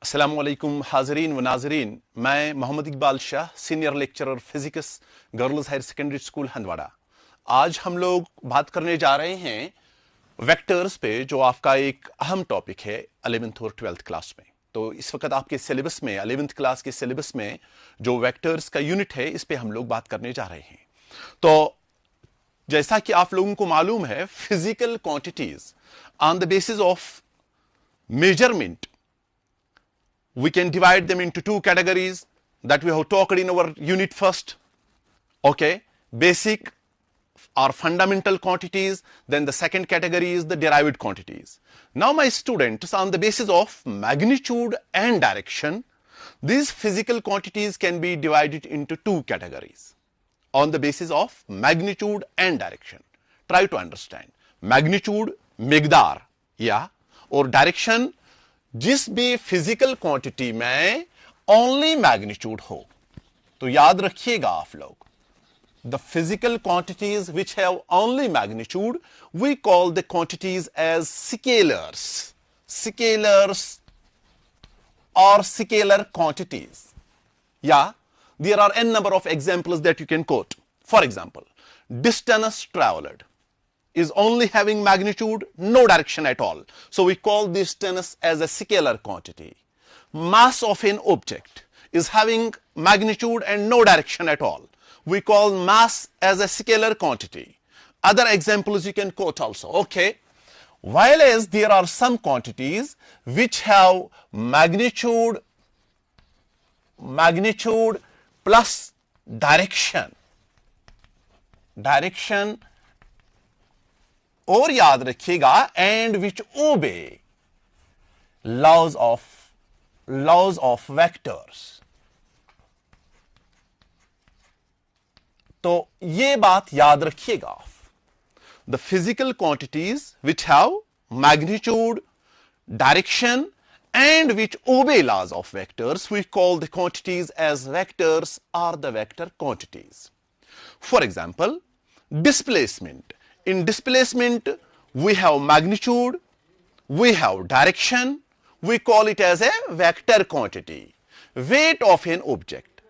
अस्सलामुअलैकुम हाज़रीन व नाज़रीन, मैं Mohammad Iqbal Shah, senior lecturer physics, girls higher secondary school Handwara. आज हम लोग बात करने जा रहे हैं वेक्टर्स पे, जो आपका एक अहम टॉपिक है 11th और 12th क्लास में। तो इस वक्त आपके सिलेबस में 11th क्लास के सिलेबस में जो वेक्टर्स का यूनिट है, इस पे हम लोग बात करने जा रहे हैं। तो जैसा कि आप लोगों को मालूम है, physical quantities on the basis of measurement we can divide them into two categories that we have talked in our unit first. Okay, basic or fundamental quantities, then the second category is the derived quantities. Now my students, on the basis of magnitude and direction, these physical quantities can be divided into two categories on the basis of magnitude and direction. Try to understand. Magnitude मिकदार या और direction जिस भी physical quantity में only magnitude हो। तो याद रखिएगा आप लोग, the physical quantities which have only magnitude we call the quantities as scalars, scalars और स्केलर क्वांटिटीज। या there are n number of examples that you can quote. For example, distance traveled is only having magnitude, no direction at all. So we call this distance as a scalar quantity. Mass of an object is having magnitude and no direction at all. We call mass as a scalar quantity. Other examples you can quote also. Okay. While as there are some quantities which have magnitude plus direction, और याद रखिएगा and which obey laws of vectors. तो ये बात याद रखिएगा, the physical quantities which have magnitude, direction and which obey laws of vectors we call the quantities as vectors are the vector quantities. For example, displacement. In displacement, we have magnitude, we have direction, we call it as a vector quantity. Weight of an object.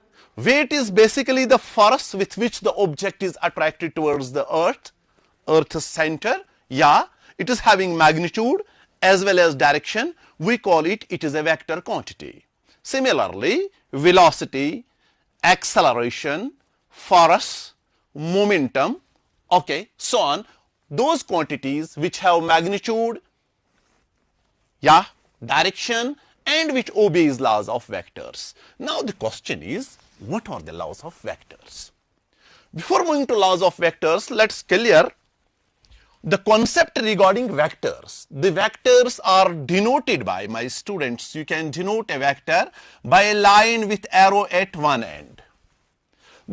Weight is basically the force with which the object is attracted towards the earth's center. Yeah, it is having magnitude as well as direction. We call it is a vector quantity. Similarly, velocity, acceleration, force, momentum, okay, so on, those quantities which have magnitude, yeah, direction and which obeys laws of vectors. Now the question is, what are the laws of vectors? Before moving to laws of vectors, let's clear the concept regarding vectors. The vectors are denoted by, my students, you can denote a vector by a line with arrow at one end.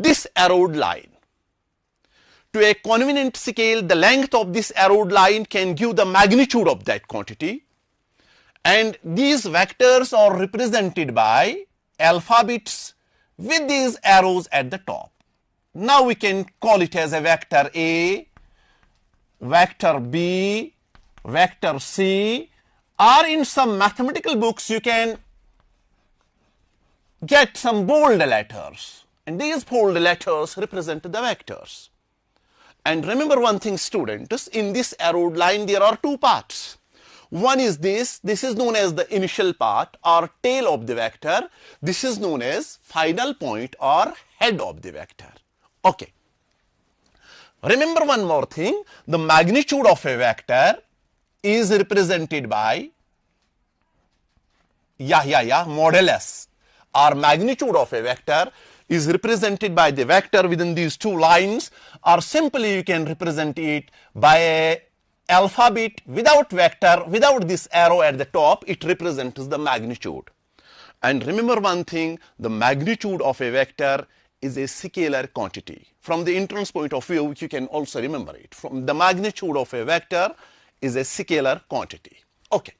This arrowed line, to a convenient scale, the length of this arrowed line can give the magnitude of that quantity, and these vectors are represented by alphabets with these arrows at the top. Now we can call it as a vector A, vector B, vector C, or in some mathematical books you can get some bold letters, and these bold letters represent the vectors. And remember one thing, students, in this arrowed line there are two parts. One is this is known as the initial part or tail of the vector. This is known as final point or head of the vector. Okay. Remember one more thing, the magnitude of a vector is represented by modulus, or magnitude of a vector is represented by the vector within these two lines, or simply you can represent it by a alphabet without vector, without this arrow at the top. It represents the magnitude. And remember one thing, the magnitude of a vector is a scalar quantity. From the entrance point of view, you can also remember it. From the magnitude of a vector is a scalar quantity. Okay.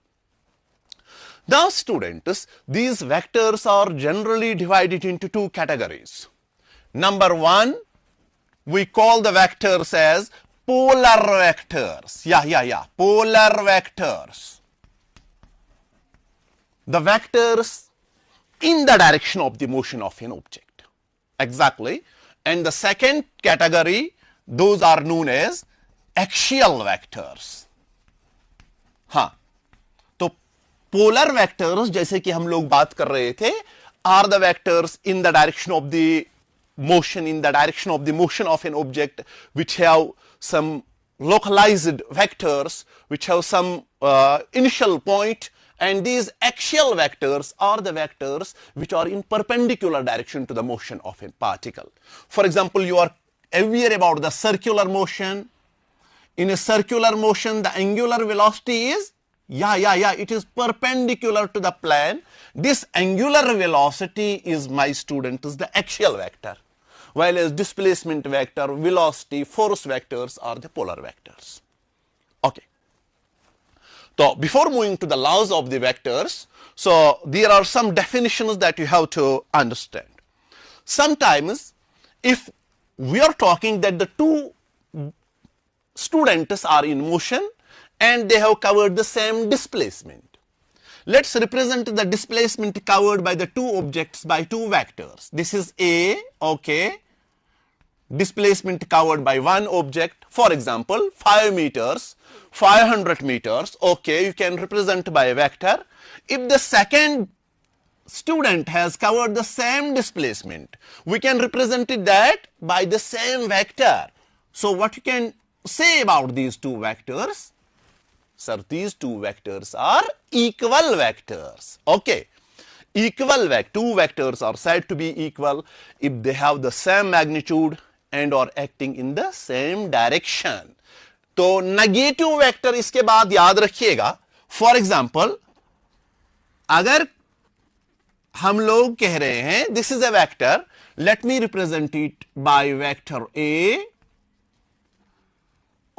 Now students, these vectors are generally divided into two categories. Number one, we call the vectors as polar vectors. Polar vectors. the vectors in the direction of the motion of an object. Exactly. And the second category, those are known as axial vectors. हाँ, तो polar vectors जैसे कि हम लोग बात कर रहे थे are the vectors in the direction of the motion, of an object, which have some localized vectors, which have some initial point, and these axial vectors are the vectors which are in perpendicular direction to the motion of a particle. For example, you are aware about the circular motion. In a circular motion, the angular velocity is it is perpendicular to the plane. This angular velocity is, my student, is the axial vector, while as displacement vector, velocity, force vectors are the polar vectors. Okay. So before moving to the laws of the vectors, so there are some definitions that you have to understand. Sometimes if we are talking that the two students are in motion and they have covered the same displacement, let's represent the displacement covered by the two objects by two vectors. This is A, okay, displacement covered by one object, for example 5 meters, 500 meters, okay, you can represent by a vector. If the second student has covered the same displacement, we can represent it that by the same vector. So what you can say about these two vectors? Sir, these two vectors are equal vectors. Okay. Equal two vectors are said to be equal if they have the same magnitude and are acting in the same direction. तो negative vector इसके बाद याद रखिएगा. For example, अगर हम लोग कह रहे हैं this is a vector, let me represent it by vector A,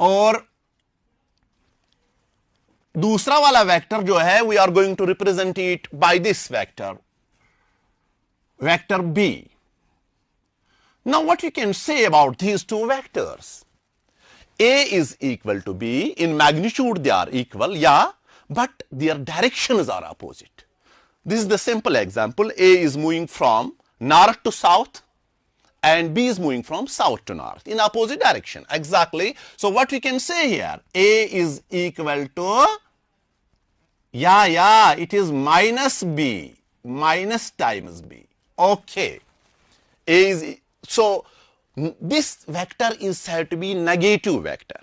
और दूसरा वाला वेक्टर जो है we are going to represent it by this vector, vector B. Now what you can say about these two vectors? A is equal to B. In magnitude they are equal, yeah, but their directions are opposite. This is the simple example. A is moving from north to south and B is moving from south to north in opposite direction. Exactly. So what we can say here? A is equal to, it is minus B, minus times B. Okay. A is, so this vector is said to be negative vector.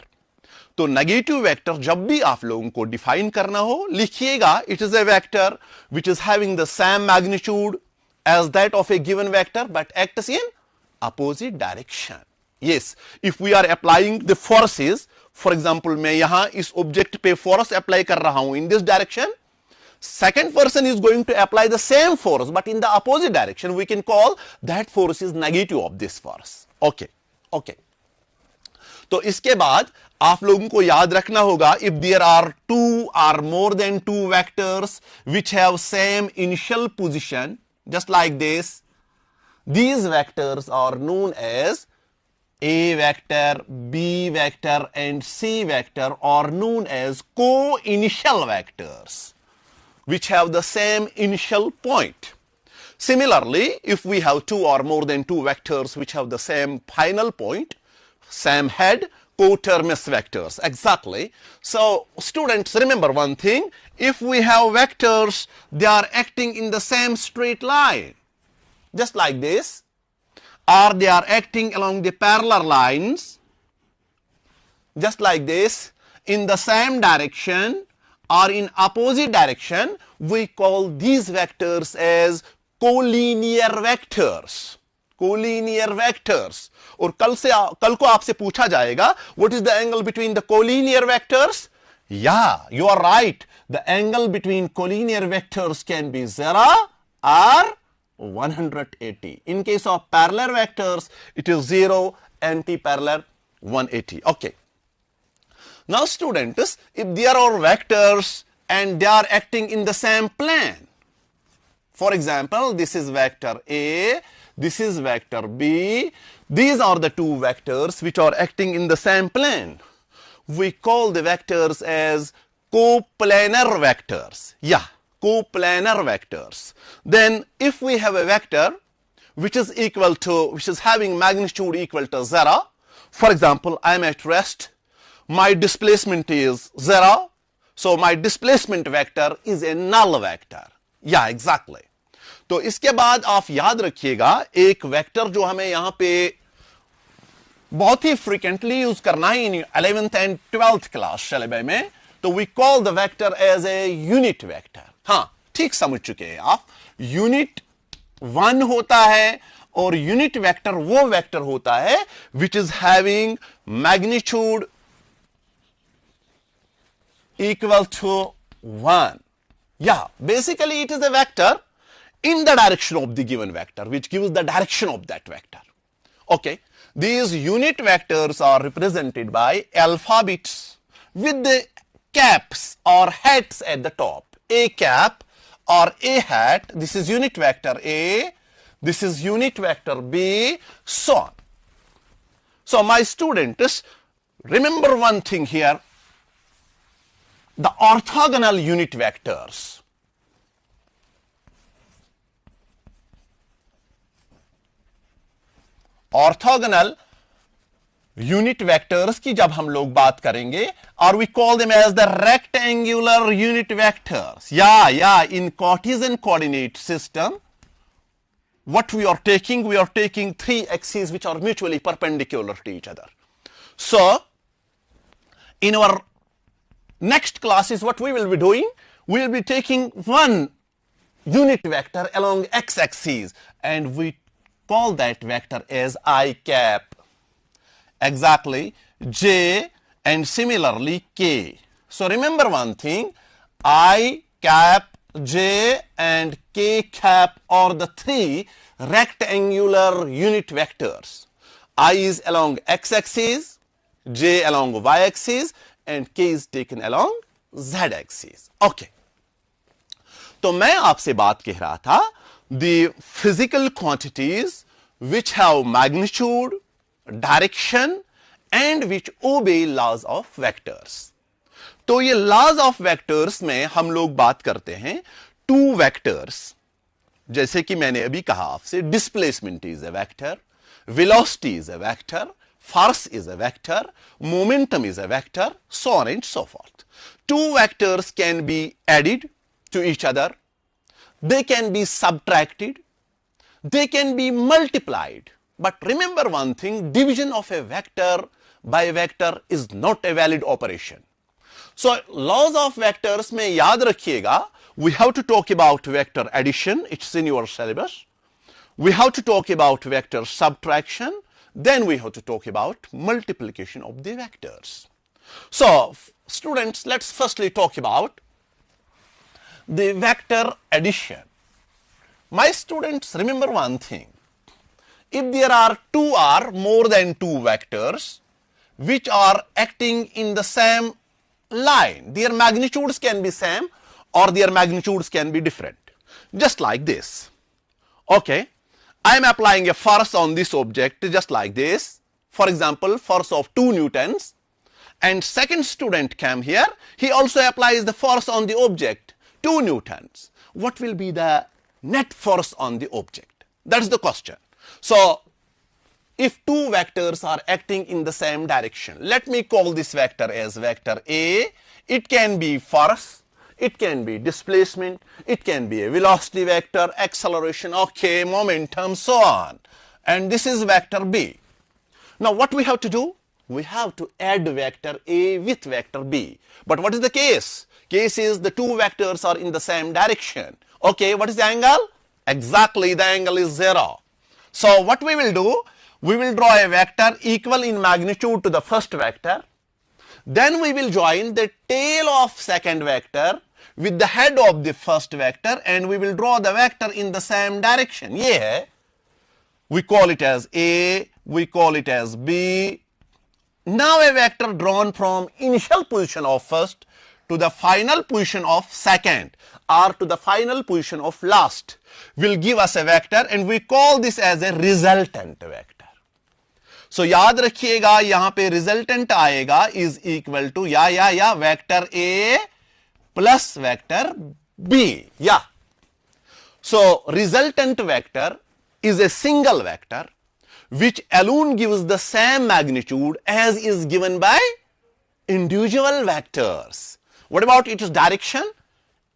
तो negative vector जब भी आप लोगों को define करना हो, लिखिएगा it is a vector which is having the same magnitude as that of a given vector but acts in opposite direction. Yes, if we are applying the forces, for example मैं यहां इस object पे force apply कर रहा हूं in this direction, second person is going to apply the same force but in the opposite direction, we can call that force is negative of this force. Okay, okay. तो इसके बाद आप लोगों को याद रखना होगा, if there are two or more than two vectors which have same initial position, just like this, these vectors are known as A vector, B vector and C vector are known as co-initial vectors which have the same initial point. Similarly, if we have two or more than two vectors which have the same final point, same head, coterminous vectors. Exactly. So students, remember one thing, if we have vectors, they are acting in the same straight line, just like this, or they are acting along the parallel lines, just like this, in the same direction or in opposite direction, we call these vectors as collinear vectors. Collinear vectors. और कल को आपसे पूछा जाएगा, what is the angle between the collinear vectors? Yeah, you are right. The angle between collinear vectors can be 0 or 180. In case of parallel vectors, it is 0, anti-parallel 180. Okay. Now students, if there are vectors and they are acting in the same plane, for example, this is vector A, this is vector B, these are the two vectors which are acting in the same plane. We call the vectors as coplanar vectors. Yeah, coplanar vectors. Then if we have a vector which is having magnitude equal to 0, for example, I am at rest, my displacement is 0, so my displacement vector is a null vector. Yeah, exactly. तो इसके बाद आप याद रखिएगा एक vector जो हमें यहां पे बहुत ही फ्रीक्वेंटली यूज करना है इन 11th and 12th class syllabus में, तो we call the vector as a unit vector. हां, ठीक समझ चुके हैं आप. यूनिट 1 होता है और यूनिट वेक्टर वो वेक्टर होता है विच is having magnitude equal to 1. Yeah, basically it is a vector in the direction of the given vector, which gives the direction of that vector. Okay, these unit vectors are represented by alphabets with the caps or hats at the top. A cap or a hat, this is unit vector A, this is unit vector B, so on. So my students, remember one thing here, the orthogonal unit vectors. Orthogonal unit vectors की जब हम लोग बात करेंगे, or we call them as the rectangular unit vectors. Yeah, in Cartesian coordinate system, what we are taking 3 axes which are mutually perpendicular to each other. So, in our next class is what we will be doing. We will be taking one unit vector along x-axis and we call that vector as I cap. Exactly, J and similarly K. So remember one thing, I cap, J and K cap are the 3 rectangular unit vectors. I is along x-axis, J along y-axis and K is taken along z-axis. Okay. तो मैं आपसे बात कह रहा था the physical quantities which have magnitude, direction and which obey laws of vectors. तो ये laws of vectors में हम लोग बात करते हैं 2 vectors. जैसे कि मैंने अभी कहा आपसे, displacement is a vector, velocity is a vector, force is a vector, momentum is a vector, so on and so forth. 2 vectors can be added to each other, they can be subtracted, they can be multiplied. But remember one thing, division of a vector by a vector is not a valid operation. So laws of vectors में याद रखिएगा, we have to talk about vector addition, it's in your syllabus. We have to talk about vector subtraction, then we have to talk about multiplication of the vectors. So students, let's firstly talk about the vector addition. My students, remember one thing, if there are 2 or more than 2 vectors which are acting in the same line, their magnitudes can be same or their magnitudes can be different. Just like this. Okay, I am applying a force on this object just like this. For example, force of 2 newtons, and second student came here, he also applies the force on the object 2 newtons. What will be the net force on the object? That's the question. So if 2 vectors are acting in the same direction, let me call this vector as vector A. It can be force, it can be displacement, it can be a velocity vector, acceleration, okay, momentum, so on. And this is vector B. Now what we have to do? We have to add vector A with vector B. But what is the case? Case is the 2 vectors are in the same direction. Okay, what is the angle? Exactly, the angle is 0. So what we will do? We will draw a vector equal in magnitude to the first vector. Then we will join the tail of second vector with the head of the first vector and we will draw the vector in the same direction. Yeah, we call it as A, we call it as B. Now a vector drawn from initial position of first to the final position of second or to the final position of last will give us a vector and we call this as a resultant vector. So याद रखिएगा यहां पे resultant आएगा is equal to या vector A plus vector B. Yeah. So resultant vector is a single vector which alone gives the same magnitude as is given by individual vectors. What about its direction?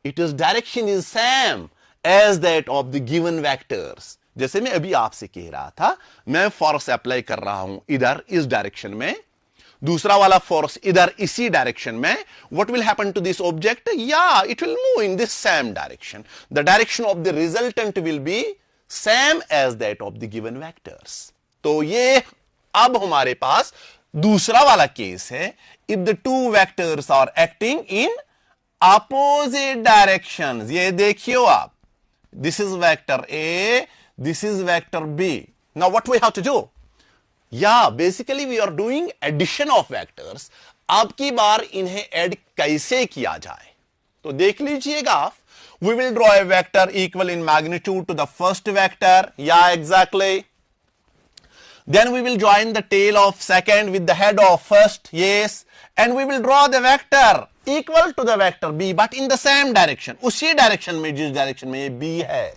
Its direction is same as that of the given vectors. जैसे मैं अभी आपसे कह रहा था, मैं force apply कर रहा हूं इधर इस डायरेक्शन में, दूसरा वाला फोर्स इधर इसी डायरेक्शन में. What will happen to this object? Yeah it will move in this same direction. The direction of the resultant will be same as that of the given vectors. तो ये अब हमारे पास दूसरा वाला केस है. If the two vectors are acting in opposite directions. ये देखियो आप, this is vector A, this is vector B. Now what we have to do? Yeah, basically we are doing addition of vectors. अब की बार इन्हें add कैसे किया जाए तो देख लीजिएगा आप. We will draw a vector equal in magnitude to the first vector. Yeah, exactly. Then we will join the tail of second with the head of first. Yes. And we will draw the vector equal to the vector B, but in the same direction. उसी direction में जिस direction में ये B है.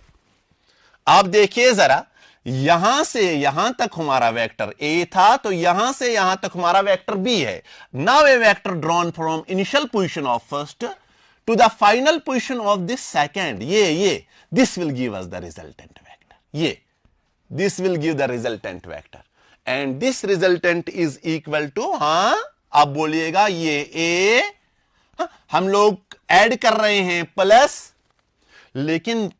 आप देखिए जरा, यहां से यहां तक हमारा वेक्टर ए था, तो यहां से यहां तक हमारा वेक्टर बी है. Now a vector drawn from initial position of first to the final position of this second. ये this will give us the resultant vector. ये this will give the resultant vector and this resultant is equal to, आप बोलिएगा ये ए, हम लोग add कर रहे हैं प्लस, लेकिन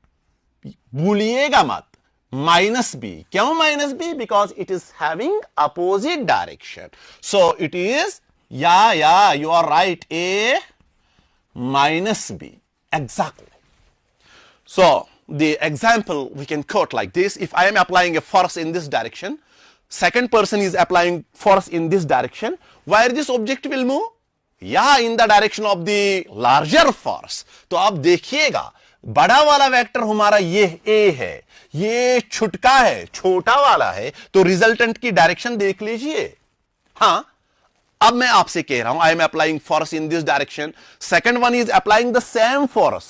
भूलिएगा मत माइनस बी. क्यों minus B? Because it is having opposite direction. So it is, yeah you are right, A minus B. Exactly. So the example we can quote like this: if I am applying a force in this direction, second person is applying force in this direction, where this object will move? Yeah, in the direction of the larger force. तो आप देखिएगा, बड़ा वाला vector हमारा ये A है, ये छुटका है, छोटा वाला है, तो रिजल्टेंट की डायरेक्शन देख लीजिए. हाँ, अब मैं आपसे कह रहा हूं, I am applying force in this direction, second one is applying the same force,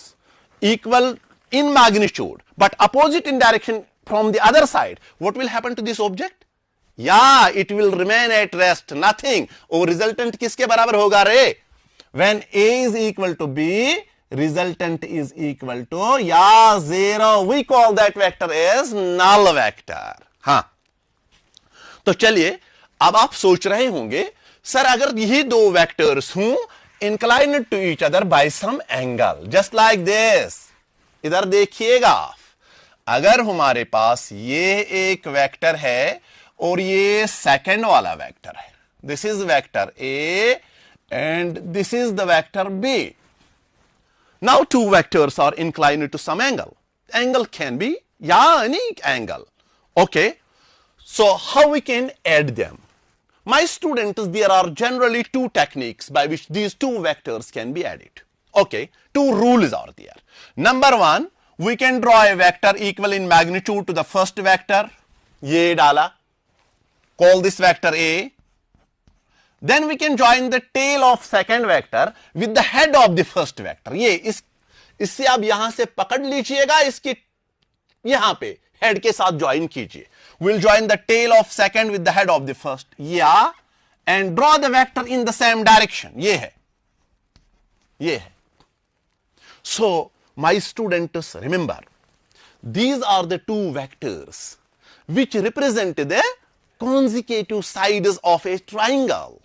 equal in magnitude but opposite in direction from the other side. What will happen to this object? Yeah, it will remain at rest, nothing. और resultant किसके बराबर होगा रे? When A is equal to B, resultant is equal to, yeah, 0. We call that vector as null vector. हाँ, तो चलिए, अब आप सोच रहे होंगे, सर अगर यही दो वेक्टर्स हूं inclined to each other by some angle, just like this. इधर देखिएगा, अगर हमारे पास ये एक वेक्टर है और ये सेकंड वाला वेक्टर है, this is vector A and this is the vector B. Now two vectors are inclined to some angle. Angle can be any angle. Okay, so how we can add them? My students, there are generally two techniques by which these two vectors can be added. Okay, two rules are there. Number one, we can draw a vector equal in magnitude to the first vector. ये डाला, call this vector A. Then we can join the tail of second vector with the head of the first vector. ये इससे आप यहां से पकड़ लीजिएगा, इसकी यहां पे हेड के साथ ज्वाइन कीजिए. We'll join the tail of second with the head of the first. Yeah, and draw the vector in the same direction. ये है. So my students, remember, these are the two vectors which represent the consecutive sides of a triangle.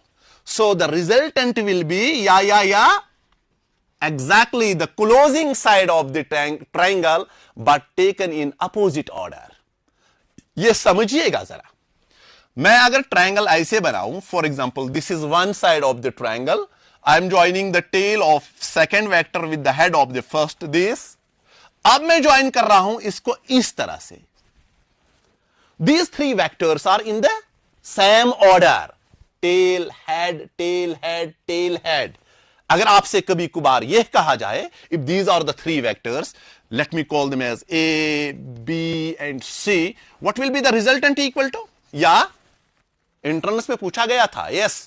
So the resultant will be exactly the closing side of the triangle but taken in opposite order. ये समझिएगा जरा. मैं अगर triangle ऐसे बनाऊं, for example this is one side of the triangle, I am joining the tail of second vector with the head of the first. This, अब मैं join कर रहा हूं इसको इस तरह से. These three vectors are in the same order, tail head tail head tail head. अगर आपसे कभी कभार यह कहा जाए, if these are the three vectors, let me call them as A, B and C, what will be the resultant equal to? या entrance में पूछा गया था. yes,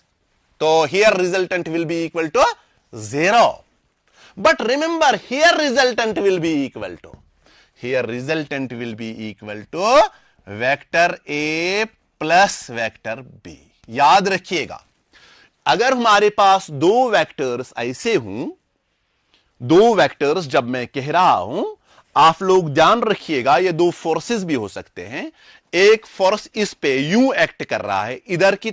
तो here resultant will be equal to 0. But remember, here resultant will be equal to, vector A plus vector B. याद रखिएगा, अगर हमारे पास दो वेक्टर्स ऐसे हों, दो वेक्टर्स जब मैं कह रहा हूं, आप लोग ध्यान रखिएगा, ये दो फोर्सेस भी हो सकते हैं। एक फोर्स इस पे यूं एक्ट कर रहा है इधर की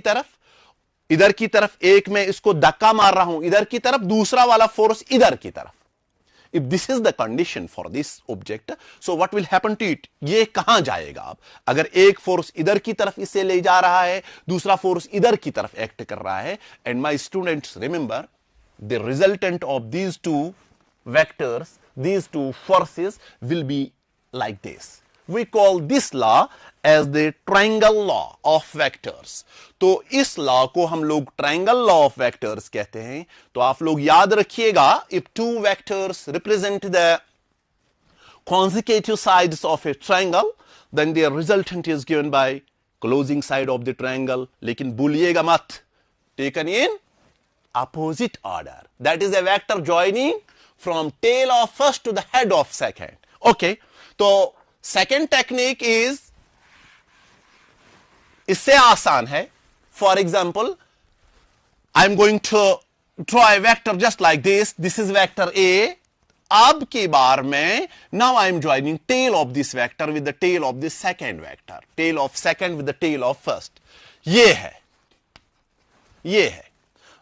तरफ, एक मैं इसको धक्का मार रहा हूं इधर की तरफ, दूसरा वाला फोर्स इधर की तरफ। If this is the condition for this object, so what will happen to it, ये कहां जाएगा? अब अगर एक फोर्स इधर की तरफ इसे ले जा रहा है, दूसरा फोर्स इधर की तरफ एक्ट कर रहा है, and my students remember the resultant of these two vectors, these two forces will be like this. We call this law as the triangle law of vectors. तो इस law को हम लोग triangle law of vectors कहते हैं। तो आप लोग याद रखिएगा, if two vectors represent the consecutive sides of a triangle, then their resultant is given by closing side of the triangle. लेकिन भूलिएगा मत, taken in opposite order. That is a vector joining from tail of first to the head of second. Okay, तो second technique is इससे आसान है। For example, I'm going to draw a vector just like this. This is vector A. अब की बार में now I'm joining tail of this vector with the tail of this second vector. Tail of second with the tail of first. ये है।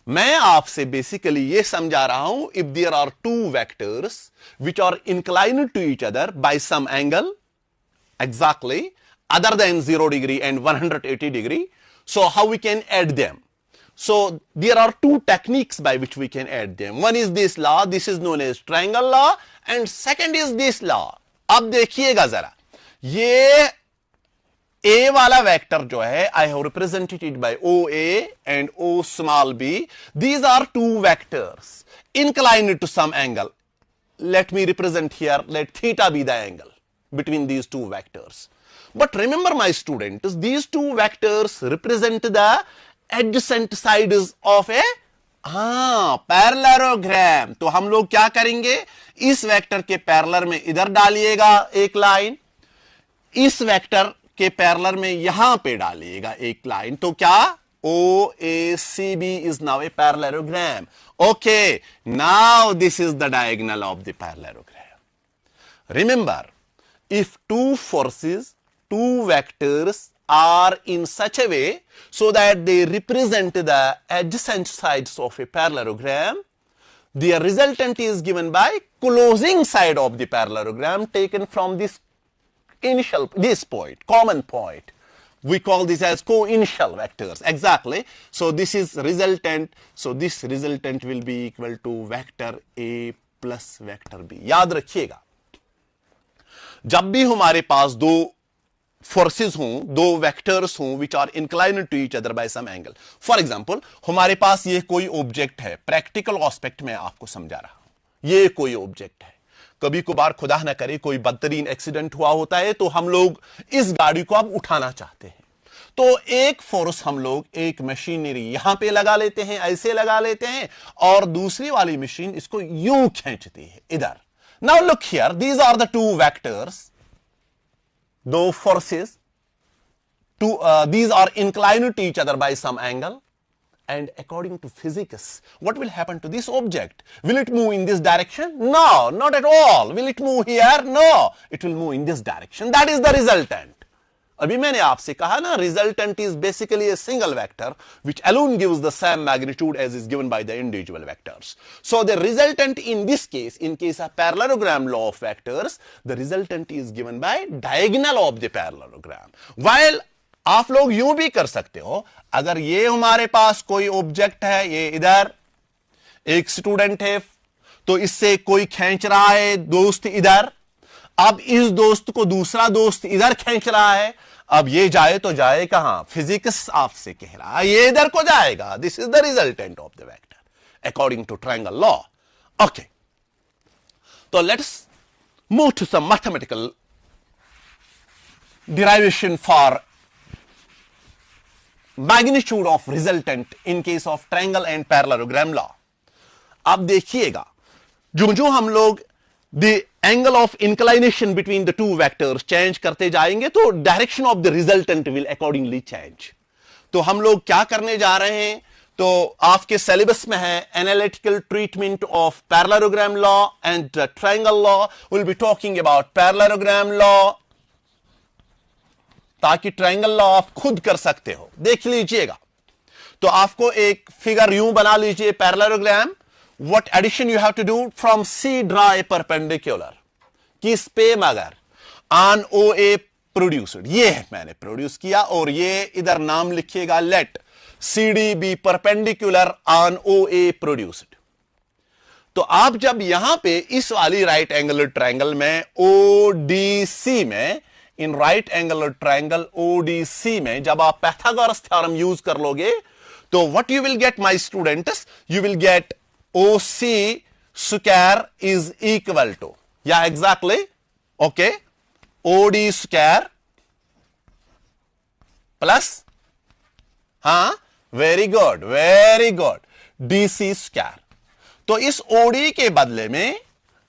मैं आपसे basically ये समझा रहा हूं, if there are two vectors which are inclined to each other by some angle exactly other than 0 degree and 180 degree, so how we can add them? So there are two techniques by which we can add them. One is this law, this is known as triangle law, and second is this law. अब देखिएगा जरा, ये A वाला vector जो है, I have represented it by OA and O small b. These are two vectors inclined to some angle. Let me represent here, let theta be the angle between these two vectors. But remember my students, these two vectors represent the adjacent sides of a parallelogram. तो हम लोग क्या करेंगे, इस vector के parallel में इधर डालिएगा एक लाइन, इस वेक्टर के पैरेलल में यहां पे डालिएगा एक लाइन, तो क्या OACB is now a parallelogram. Okay, now this is the diagonal of the parallelogram. Remember, if two forces, two vectors are in such a way so that they represent the adjacent sides of a parallelogram, the resultant is given by closing side of the parallelogram taken from this point, common point. We call this as co-initial vectors. Exactly. So this is resultant. So this resultant will be equal to vector A plus vector B. याद रखिएगा, जब भी हमारे पास दो forces हों, दो vectors हों which are inclined to each other by some angle. For example, हमारे पास ये कोई ऑब्जेक्ट है, प्रैक्टिकल एस्पेक्ट में आपको समझा रहा हूं, ये कोई ऑब्जेक्ट है। कभी कभार खुदा ना करे कोई बदतरीन एक्सीडेंट हुआ होता है, तो हम लोग इस गाड़ी को अब उठाना चाहते हैं, तो एक फोर्स हम लोग एक मशीनरी यहां पे लगा लेते हैं, ऐसे लगा लेते हैं, और दूसरी वाली मशीन इसको यूं खींचती है इधर। Now look here, these are the two vectors, दो forces, these are inclined to each other by some angle, and according to physics, what will happen to this object? Will it move in this direction? No, not at all. Will it move here? No, it will move in this direction. That is the resultant. अभी मैंने आपसे कहा ना, resultant is basically a single vector which alone gives the same magnitude as is given by the individual vectors. So the resultant in this case, in case of parallelogram law of vectors, the resultant is given by diagonal of the parallelogram. While आप लोग यूं भी कर सकते हो, अगर ये हमारे पास कोई ऑब्जेक्ट है, ये इधर एक स्टूडेंट है, तो इससे कोई खींच रहा है दोस्त इधर, अब इस दोस्त को दूसरा दोस्त इधर खींच रहा है, अब ये जाए तो जाए कहां? फिजिक्स आपसे कह रहा है ये इधर को जाएगा। This is the resultant of the vector according to triangle law. Okay, तो let's move to some mathematical derivation for magnitude of resultant in case of triangle and parallelogram law. अब देखिएगा, जो हम लोग the angle of inclination between the two vectors change करते जाएंगे तो direction of the resultant will accordingly change. तो हम लोग क्या करने जा रहे हैं, तो आपके सिलेबस में है analytical treatment of parallelogram law and triangle law. Will be talking about parallelogram law, ताकि ट्रायंगल लॉ आप खुद कर सकते हो। देख लीजिएगा, तो आपको एक फिगर यूं बना लीजिए parallelogram. What addition you have to do, from C draw a perpendicular, किस पे मगर ऑन ओ ए प्रोड्यूस्ड, ये है मैंने प्रोड्यूस किया, और ये इधर नाम लिखिएगा let C D be perpendicular on O A produced. तो आप जब यहां पे इस वाली राइट एंगल ट्रायंगल में ओ डी सी में, in right angle triangle ODC में जब आप पाइथागोरस थ्योरम यूज कर लोगे, तो what you will get my students, you will get OC square is equal to, yeah exactly okay, OD square plus, हां very good DC square. तो इस OD के बदले में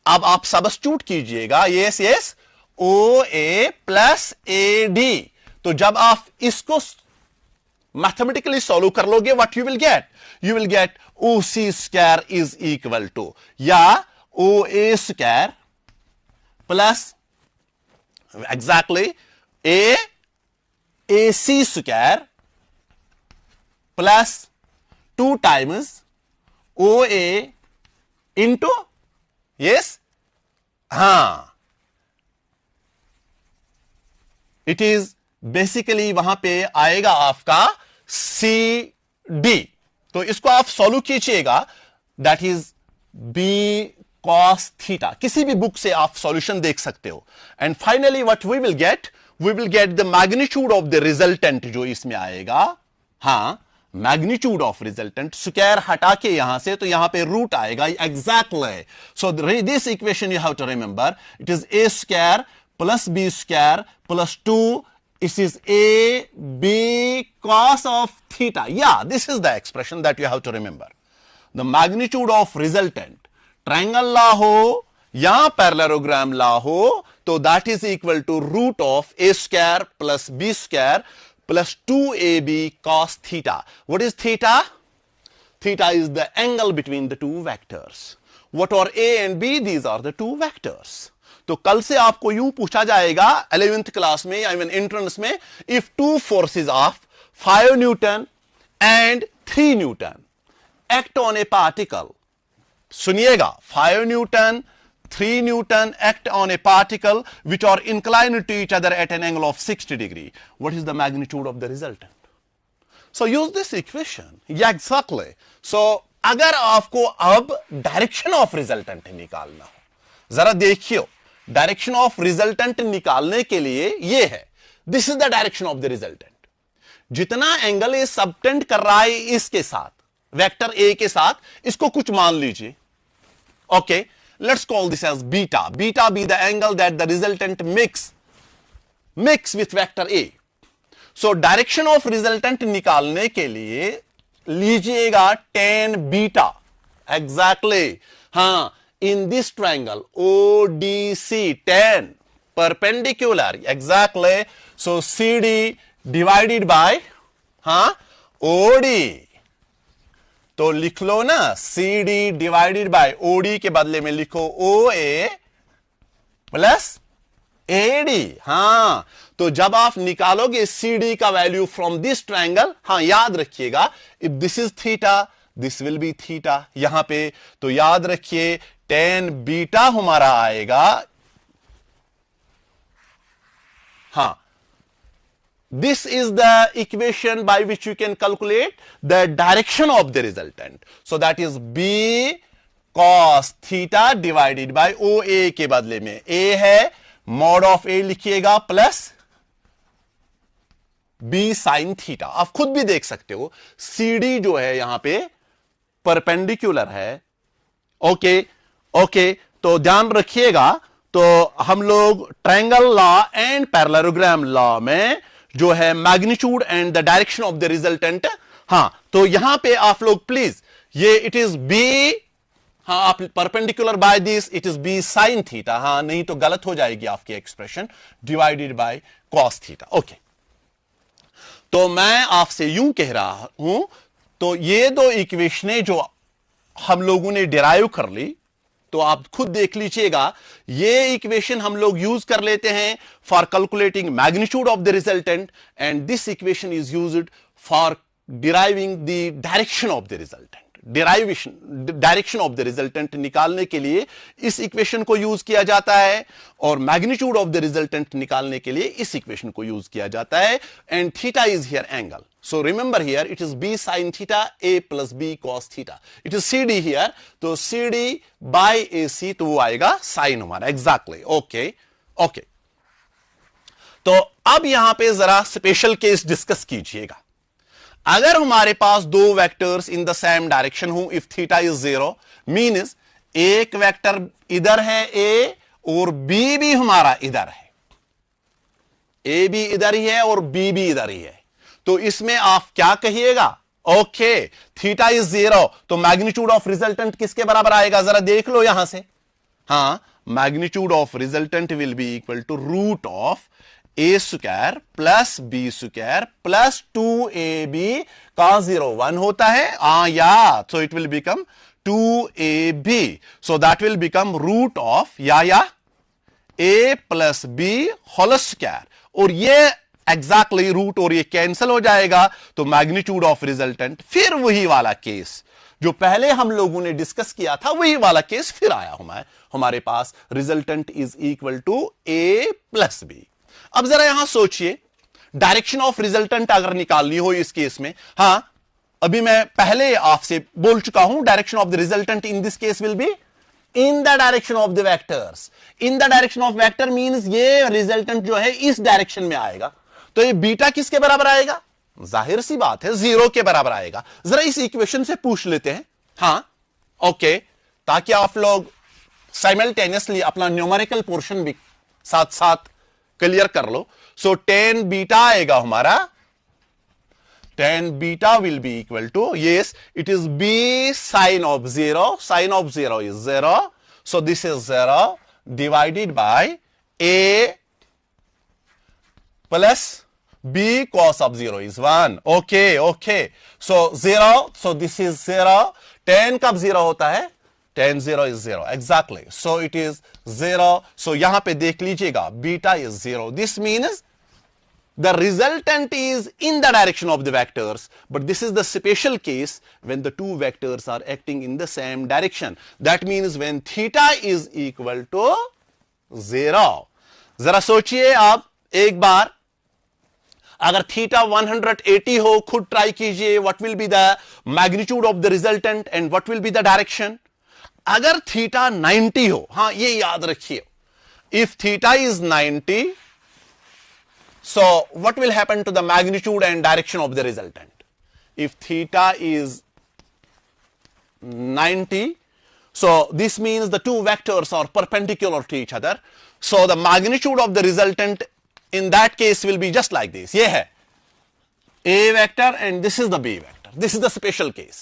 अब आप सब्स्टिट्यूट कीजिएगा, yes O A plus A D. तो जब आप इसको मैथमेटिकली सॉल्व कर लोगे, what you will get O C square is equal to, या O A square plus exactly A C square plus 2 times O A into, yes, हां, it is basically वहां पे आएगा आपका सी डी। तो इसको आप सॉल्व कीजिएगा, that is B cos theta. किसी भी बुक से आप सॉल्यूशन देख सकते हो। And finally what we will get the magnitude of the resultant, जो इसमें आएगा, हां मैग्नीट्यूड ऑफ रिजल्टेंट, स्क्वायर हटा के यहां से, तो यहां पे रूट आएगा exactly. So this equation you have to remember, it is A square plus B square plus 2, it is a b cos of theta. Yeah, this is the expression that you have to remember. The magnitude of resultant, triangle law हो या parallelogram law हो, तो that is equal to root of a square plus b square plus 2ab cos theta. What is theta? Theta is the angle between the two vectors. What are a and b? These are the two vectors. तो कल से आपको यूं पूछा जाएगा 11th class में या even entrance में, if two forces of 5 Newton and 3 Newton act on A particle, सुनिएगा, 5 Newton 3 Newton act on a particle which are inclined to each other at an angle of 60 degree. What is the magnitude of the resultant? So use this equation. Yeah, exactly. So अगर आपको अब direction of resultant निकालना हो, जरा देखियो, direction of resultant निकालने के लिए ये है, this is the direction of the resultant. जितना एंगल ये सबटेंड कर रहा है इसके साथ, वेक्टर ए के साथ, इसको कुछ मान लीजिए, okay, let's call this as beta. Beta be the angle that the resultant mix with vector A. So direction of resultant निकालने के लिए लीजिएगा tan बीटा, एग्जैक्टली, हां, in this triangle ODC, tan perpendicular, exactly. So CD divided by OD, तो लिख लो ना, CD divided by OD के बदले में लिखो OA प्लस AD। हां, तो जब आप निकालोगे CD का वैल्यू फ्रॉम दिस ट्रायंगल, हां याद रखिएगा, if this is theta this will B theta यहां पे, तो याद रखिए tan बीटा हमारा आएगा, हां, this is the equation by which you can calculate the direction of the resultant. So that is b cos theta divided by OA के बदले में a है, mod of a लिखिएगा प्लस b sin थीटा। आप खुद भी देख सकते हो, CD जो है यहां पे परपेंडिकुलर है, ओके, तो ध्यान रखिएगा। तो हम लोग triangle law and parallelogram law में जो है magnitude and the direction of the resultant, हां, तो यहां पे आप लोग प्लीज, ये इट इज बी हाँ, आप perpendicular by this it is B sine theta, हाँ नहीं तो गलत हो जाएगी आपकी expression, divided by cos theta. Okay, तो मैं आपसे यूं कह रहा हूं, तो ये दो इक्वेशनें जो हम लोगों ने डिराइव कर ली, तो आप खुद देख लीजिएगा, ये इक्वेशन हम लोग यूज कर लेते हैं for calculating magnitude of the resultant, and this equation is used for deriving the direction of the resultant. Derivation, direction of the resultant निकालने के लिए इस इक्वेशन को यूज किया जाता है, और मैग्नीट्यूड ऑफ द रिजल्टेंट निकालने के लिए इस इक्वेशन को यूज किया जाता है, and theta is here angle. So remember here it is b sin theta a plus b cos theta. It is CD here, तो CD by AC तो वो आएगा sin हमारा, exactly. Okay, okay. तो अब यहां पे जरा स्पेशल केस डिस्कस कीजिएगा। अगर हमारे पास दो vectors in the same direction हो, इफ थीटा इज 0, मीन्स एक वेक्टर इधर है A और B भी हमारा इधर है, A भी इधर ही है और B भी इधर ही है, तो इसमें आप क्या कहिएगा? ओके, थीटा इज 0, तो मैग्नीट्यूड ऑफ रिजल्टेंट किसके बराबर आएगा? जरा देख लो यहां से। हाँ, magnitude of resultant will be equal to root of A square plus B square plus 2ab का 0 1 होता है, या so it will become 2ab, so that will become root of या a plus B whole square, और ये exactly root और ये cancel हो जाएगा, तो मैग्नीट्यूड ऑफ रिजल्टेंट फिर वही वाला केस जो पहले हम लोगों ने डिस्कस किया था, वही वाला केस फिर आया हमारे पास, resultant is equal to a plus B. अब जरा यहां सोचिए, डायरेक्शन ऑफ रिजल्टेंट अगर निकालनी हो इस केस में, हां अभी मैं पहले आपसे बोल चुका हूं, direction of the resultant in this case will be in the direction of the vectors. In the direction of vector means ये रिजल्टेंट जो है इस डायरेक्शन में आएगा, तो ये बीटा किसके बराबर आएगा? जाहिर सी बात है 0 के बराबर आएगा। जरा इस इक्वेशन से पूछ लेते हैं, हां ओके, ताकि आप लोग साइमल्टेनियसली अपना न्यूमेरिकल पोर्शन भी साथ साथ क्लियर कर लो। सो tan बीटा आएगा हमारा, tan beta will be equal to, yes it is b sin of 0, sin of 0 is 0, so this is 0 divided by a plus b cos of 0 is 1. okay, okay, so 0, so this is 0, tan कब 0 होता है? tan 0 is 0, exactly, so it is 0, so यहां पे देख लीजिएगा beta is 0, this means the resultant is in the direction of the vectors, but this is the special case when the two vectors are acting in the same direction. That means when theta is equal to 0. जरा सोचिए आप एक बार, अगर theta 180 हो, खुद try कीजिए, what will be the magnitude of the resultant and what will be the direction. अगर theta 90 हो, हां ये याद रखिए, if theta is 90, so what will happen to the magnitude and direction of the resultant? If theta is 90, so this means the two vectors are perpendicular to each other, so the magnitude of the resultant in that case will be just like this. ये है a vector and this is the b vector, this is the special case,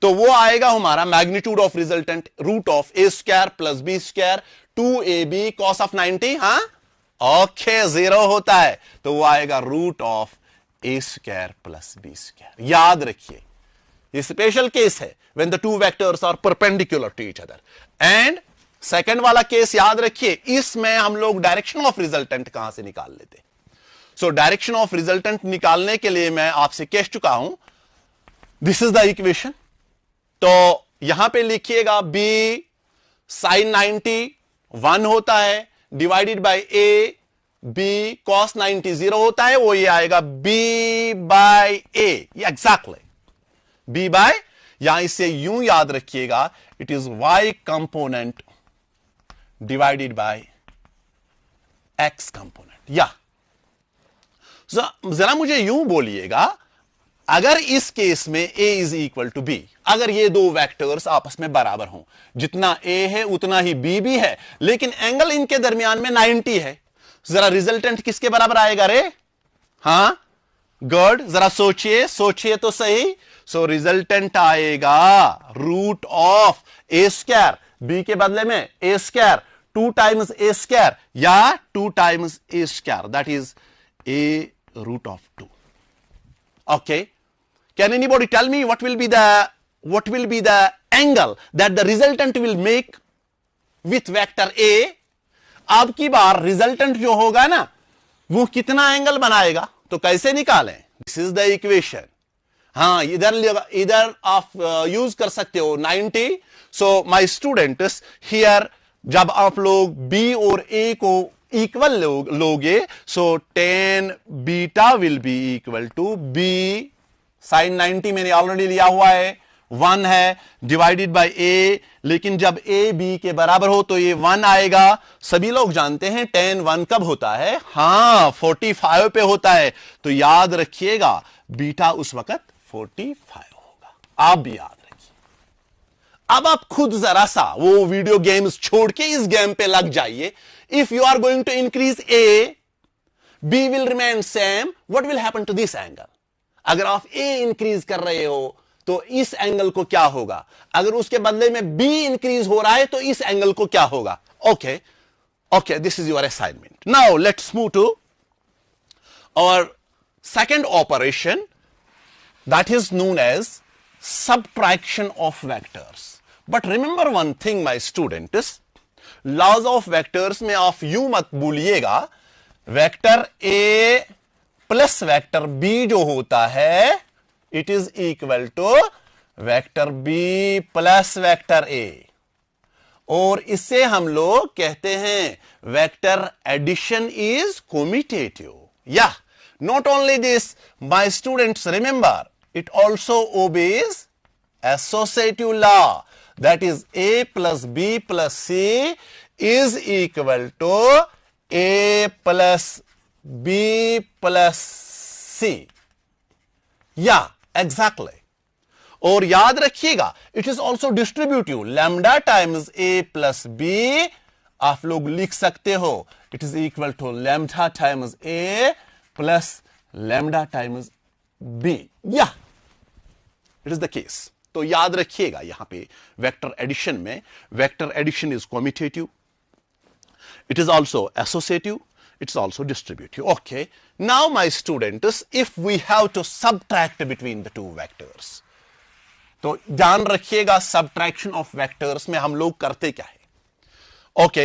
तो वो आएगा हमारा magnitude of resultant root of a square plus b square 2ab cos of 90, हाँ okay 0 होता है, तो वो आएगा root of a square plus b square. याद रखिए ये स्पेशल केस है when the two vectors are perpendicular to each other. And second वाला केस याद रखिए, इसमें हम लोग डायरेक्शन ऑफ रिजल्टेंट कहां से निकाल लेते? सो डायरेक्शन ऑफ रिजल्टेंट निकालने के लिए मैं आपसे कह चुका हूं, दिस इज द इक्वेशन, तो यहां पे लिखिएगा b sin 90 1 होता है, divided by a b cos 90 0 होता है, वो ये आएगा b बाय a, ये एग्जैक्टली b बाय, यहां इससे यूं याद रखिएगा, it is y component divided by x component. या जरा मुझे यूं बोलिएगा, अगर इस केस में a is equal to b, अगर ये दो वेक्टर्स आपस में बराबर हों, जितना a है उतना ही b भी है, लेकिन एंगल इनके दरमियान में 90 है, जरा रिजल्टेंट किसके बराबर आएगा रे? हां गुड, जरा सोचिए, सोचिए तो सही। सो रिजल्टेंट आएगा root of A square, B के बदले में A square, 2 times A square या 2 times A square, that is A root of 2. Okay, can anybody tell me what will be the angle that the resultant will make with vector A? अब की बार resultant जो होगा ना वो कितना angle बनाएगा, तो कैसे निकालें? This is the equation. हाँ, इधर आप यूज कर सकते हो 90. सो माय स्टूडेंट्स हियर, जब आप लोग B और A को इक्वल लोगे, so tan beta will be equal to B sin 90 मैंने ऑलरेडी लिया हुआ है, 1 है, डिवाइडेड बाय A. लेकिन जब A B के बराबर हो तो ये 1 आएगा. सभी लोग जानते हैं tan 1 कब होता है? हाँ, 45 पे होता है. तो याद रखिएगा बीटा उस वक्त 45 होगा. आप भी याद रखिए. अब आप खुद जरा सा वो वीडियो गेम्स छोड़ के इस गेम पे लग जाइए. If you are going to increase A, B will remain same. What will happen to this angle? अगर आप A इंक्रीज कर रहे हो तो इस एंगल को क्या होगा? अगर उसके बदले में B इंक्रीज हो रहा है तो इस एंगल को क्या होगा? Okay, okay, this is your assignment. Now let's move to our second operation, that is known as subtraction of vectors. But remember one thing, my students, laws of vectors में आप यूं मत भूलिएगा, vector A plus vector B जो होता है it is equal to vector B plus vector A. और इससे हम लोग कहते हैं वेक्टर एडिशन इज कम्यूटेटिव. या not only this, my students, remember it also obeys associative law. That is A plus B plus C is equal to A plus B plus C. Yeah, exactly. और याद रखिएगा it is also distributive. Lambda times A plus B आप लोग लिख सकते हो it is equal to lambda times A plus lambda times B. Yeah, it is the case. तो याद रखिएगा यहां पे वेक्टर एडिशन में, vector addition is commutative, it is also associative, it's also distributive. Okay, now my students, if we have to subtract between the two vectors, तो ध्यान रखिएगा subtraction of vectors में हम लोग करते क्या है. Okay,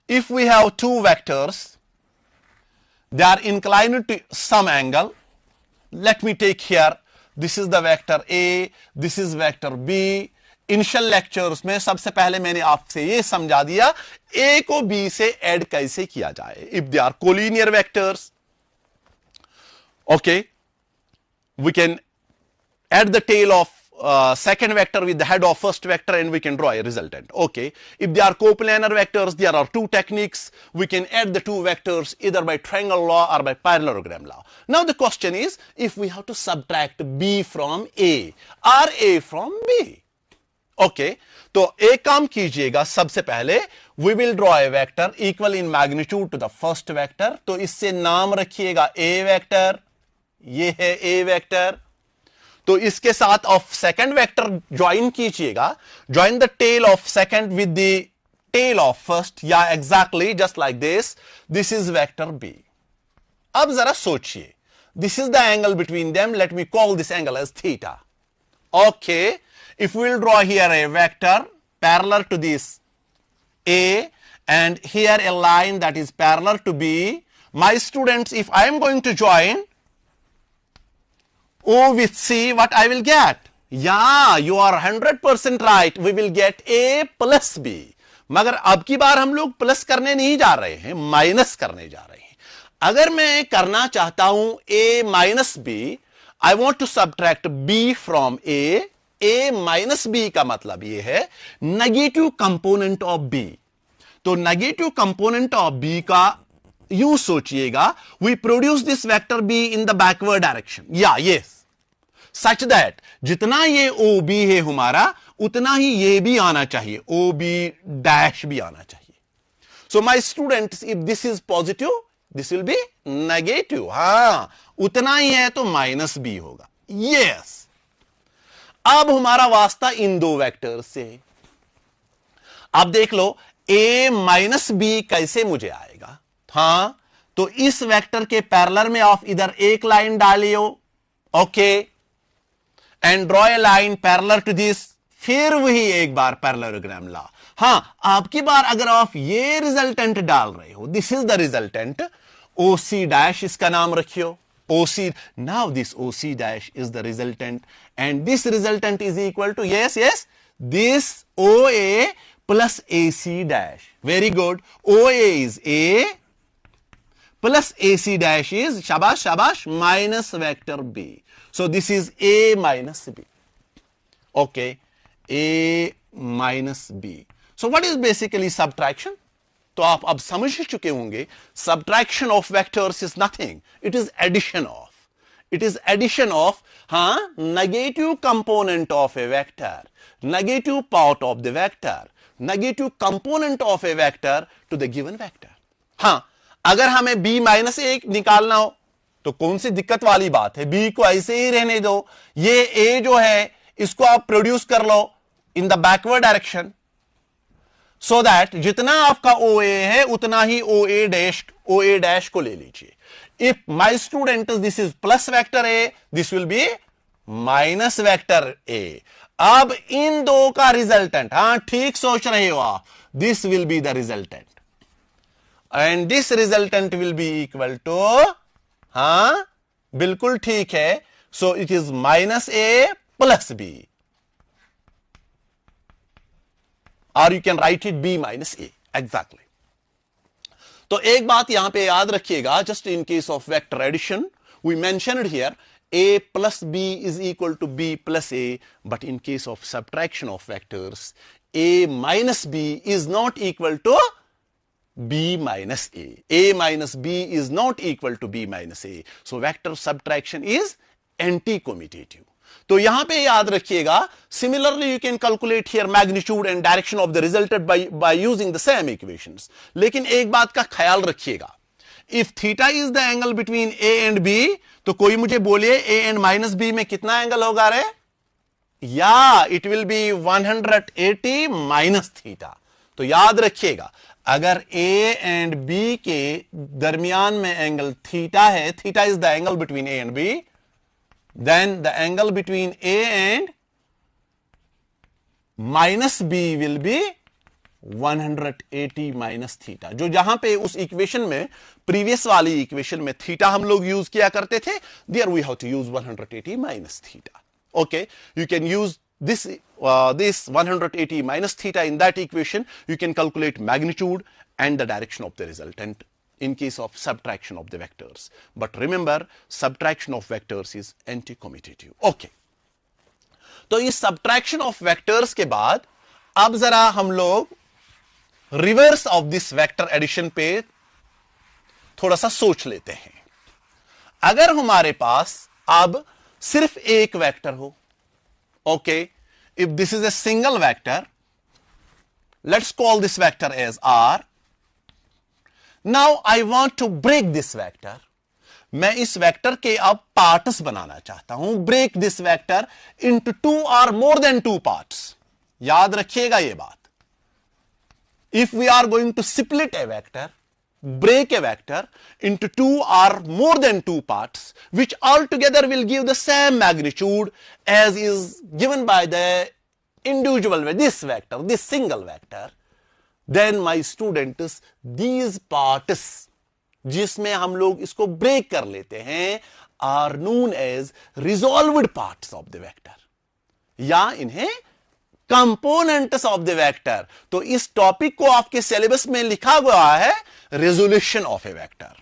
if we have two vectors, they are inclined to some angle. Let me take here, this is the vector A, this is vector B. Initial lectures में सबसे पहले मैंने आपसे यह समझा दिया ए को बी से ऐड कैसे किया जाए. If they are collinear vectors, okay, we can add the tail of second vector with the head of first vector and we can draw a resultant. Okay, if they are coplanar vectors, there are two techniques. We can add the two vectors either by triangle law or by parallelogram law. Now the question is, if we have to subtract B from A or A from B. Okay, तो एक काम कीजिएगा, सबसे पहले we will draw a vector equal in magnitude to the first vector. तो इससे नाम रखिएगा A vector, ये है A vector. तो इसके साथ ऑफ सेकंड वेक्टर ज्वाइन कीजिएगा, join the tail of second with the tail of first, yeah exactly just like this. This is vector B. अब जरा सोचिए, this is the angle between them. Let me call this angle as theta. Okay, if we will draw here a vector parallel to this A and here a line that is parallel to B. My students, if I am going to join O with C, what I will get? Yeah, you are 100% right. We will get A plus B. मगर अब की बार हम लोग plus करने नहीं जा रहे हैं, माइनस करने जा रहे हैं. अगर मैं करना चाहता हूं A minus B, I want to subtract B from A. A minus B का मतलब ये है नेगेटिव कंपोनेंट ऑफ B. तो नेगेटिव कंपोनेंट ऑफ B का यूं सोचिएगा, we produce this vector B in the backward direction. या यस, सच दैट जितना ये OB है हमारा, उतना ही ये भी आना चाहिए, OB डैश भी आना चाहिए. So my students, if this is positive, this will B negative. हां, उतना ही है तो माइनस बी होगा। यस, अब हमारा वास्ता इन दो वेक्टर से। अब देख लो a माइनस बी कैसे मुझे आएगा। हां, तो इस वेक्टर के पैरेलल में आप इधर एक लाइन डालियो, okay, and draw a line parallel to this, फिर वही एक बार पैरेललोग्राम ला। हां, आपकी बार अगर आप ये रिजल्टेंट डाल रहे हो, this is the resultant, OC dash इसका नाम रखियो, OC। Now this OC dash is the resultant and this resultant is equal to, yes yes, this OA plus AC dash. Very good. OA is A plus AC dash is, shabash shabash, minus vector B. So this is A minus B. Okay, A minus B. So what is basically subtraction? तो आप अब समझ ही चुके होंगे, subtraction of vectors is nothing. It is addition of. It is addition of, negative component of a vector, negative part of the vector, negative component of a vector to the given vector. हां, अगर हमें b minus ए निकालना हो तो कौन सी दिक्कत वाली बात है, b को ऐसे ही रहने दो। ये a जो है इसको आप प्रोड्यूस कर लो in the backward direction, so that जितना आपका OA है उतना ही OA डैश को ले लीजिए। If my student this is plus vector a, this will B minus vector a। अब इन दो का रिजल्टेंट, हां ठीक सोच रहे हो आप, this will be the resultant and this resultant will be equal to, हां बिल्कुल ठीक है, so it is minus A plus B, और you can write it b minus A exactly. तो एक बात यहां पे याद रखिएगा, just in case of vector addition we mentioned here a plus b is equal to b plus a, but in case of subtraction of vectors, a minus b is not equal to b minus a. A minus b is not equal to b minus a. So vector subtraction is anti-commutative. तो यहां पे याद रखिएगा, similarly you can calculate here magnitude and direction of the resultant by using the same equations. लेकिन एक बात का ख्याल रखिएगा, if theta is the angle between a and b, तो कोई मुझे बोलिए a and minus b में कितना एंगल होगा रे? या it will be 180 minus theta. तो याद रखिएगा, अगर a and b के दरमियान में एंगल थीटा है, theta is the angle between a and b, then the angle between a and minus b will be 180 minus theta. जो जहां पे उस इक्वेशन में, प्रीवियस वाली इक्वेशन में थीटा हम लोग यूज किया करते थे, there we have to use 180 minus theta. Okay, you can use this 180 minus theta in that equation. You can calculate magnitude and the direction of the resultant in case of subtraction of the vectors. But remember, subtraction of vectors is anti-commutative. Okay, तो इस subtraction of vectors के बाद अब जरा हम लोग reverse of this vector addition पे थोड़ा सा सोच लेते हैं। अगर हमारे पास अब सिर्फ एक वेक्टर हो, okay, if this is a single vector, let's call this vector as R. Now I want to break this vector. मैं इस वेक्टर के अब पार्ट्स बनाना चाहता हूं। ब्रेक दिस वेक्टर इनटू 2 और मोर देन 2 पार्ट्स। याद रखिएगा ये बात, if we are going to split a vector, break a vector into 2 or more than 2 parts, which altogether will give the same magnitude as is given by the individual, this vector, this single vector, then my students, these parts जिसमें हम लोग इसको break कर लेते हैं are known as resolved parts of the vector, या इन्हें components of the vector. तो इस टॉपिक को आपके सिलेबस में लिखा हुआ है रेजोल्यूशन ऑफ ए वेक्टर,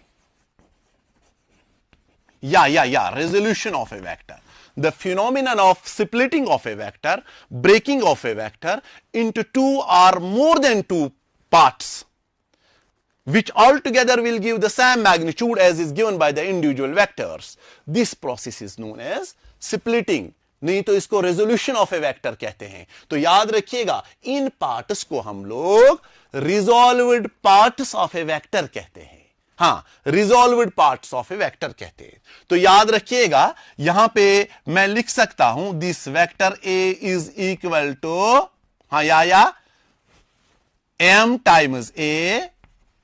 या resolution of a vector, the phenomenon of splitting of a vector, breaking of a vector into 2 or more than 2 parts, which altogether will give the same magnitude as is given by the individual vectors. This process is known as splitting, नहीं तो इसको resolution of a vector कहते हैं। तो याद रखिएगा, इन parts को हम लोग resolved parts of a vector कहते हैं। हाँ, resolved parts of a vector कहते हैं। तो याद रखिएगा, यहां पे मैं लिख सकता हूं this vector A is equal to, हाँ या m times a